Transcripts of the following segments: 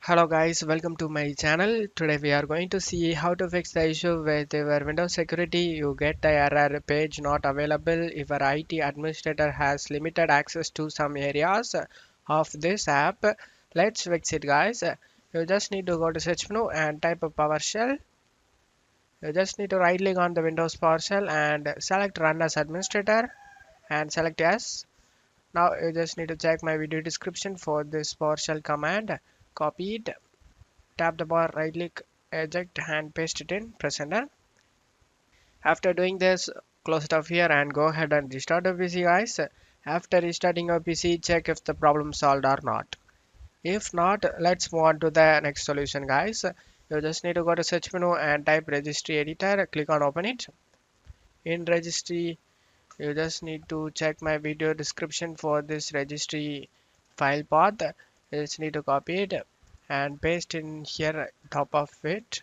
Hello guys, welcome to my channel. Today we are going to see how to fix the issue with your Windows security. You get the error page not available if your IT administrator has limited access to some areas of this app. Let's fix it guys. You just need to go to search menu and type a PowerShell. You just need to right click on the Windows PowerShell and select Run as Administrator and select Yes. Now you just need to check my video description for this PowerShell command. Copy it. Tap the bar, right click, eject and paste it in, press enter. After doing this, close it off here and go ahead and restart your PC guys. After restarting your PC, check if the problem solved or not. If not, let's move on to the next solution guys. You just need to go to search menu and type registry editor, click on open it. In registry, you just need to check my video description for this registry file path. You just need to copy it and paste in here top of it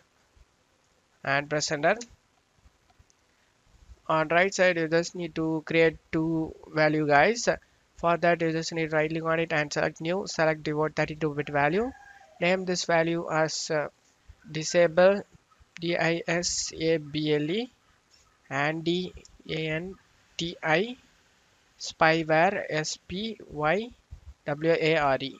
and press enter. On right side you just need to create two value guys. For that you just need right click on it and select new, select devote 32-bit value. Name this value as disable, disable, and DANTI spyware, SPYWARE.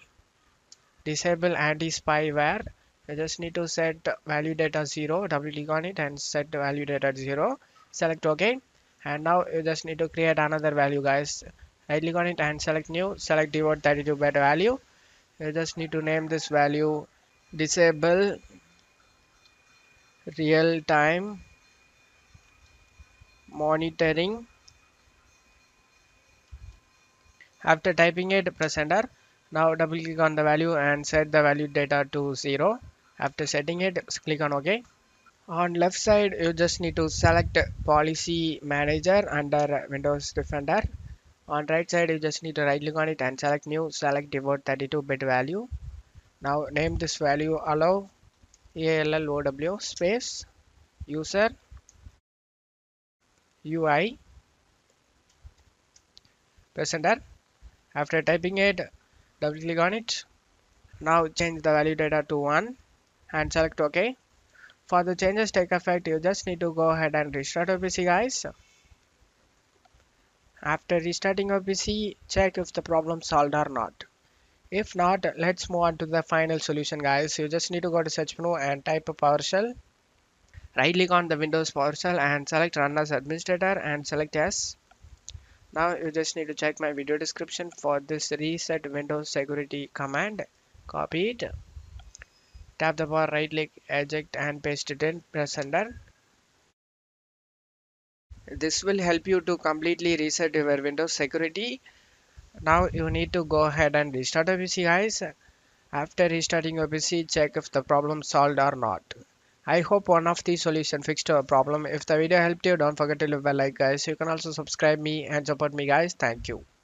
Disable anti-spyware. You just need to set value data 0, double click on it and set the value data 0, select OK. And now you just need to create another value guys. Right click on it and select new, select devote 32-bit value. You just need to name this value disable real time monitoring. After typing it, press enter. Now double click on the value and set the value data to 0. After setting it, click on OK. On left side, you just need to select Policy Manager under Windows Defender. On right side, you just need to right click on it and select New, select Devote 32-bit value. Now name this value allow ALLOW space user UI. Press enter. After typing it, double click on it. Now change the value data to 1 and select OK. For the changes take effect, you just need to go ahead and restart your PC guys. After restarting your PC, check if the problem solved or not. If not, let's move on to the final solution guys. You just need to go to search menu and type a PowerShell. Right click on the Windows PowerShell and select Run as Administrator and select Yes. Now you just need to check my video description for this Reset Windows Security command. Copy it. Tap the bar, right click, eject and paste it in, press enter. This will help you to completely reset your Windows security. Now you need to go ahead and restart your PC guys. After restarting your PC, check if the problem solved or not. I hope one of these solutions fixed your problem. If the video helped you, don't forget to leave a like guys. You can also subscribe me and support me guys. Thank you.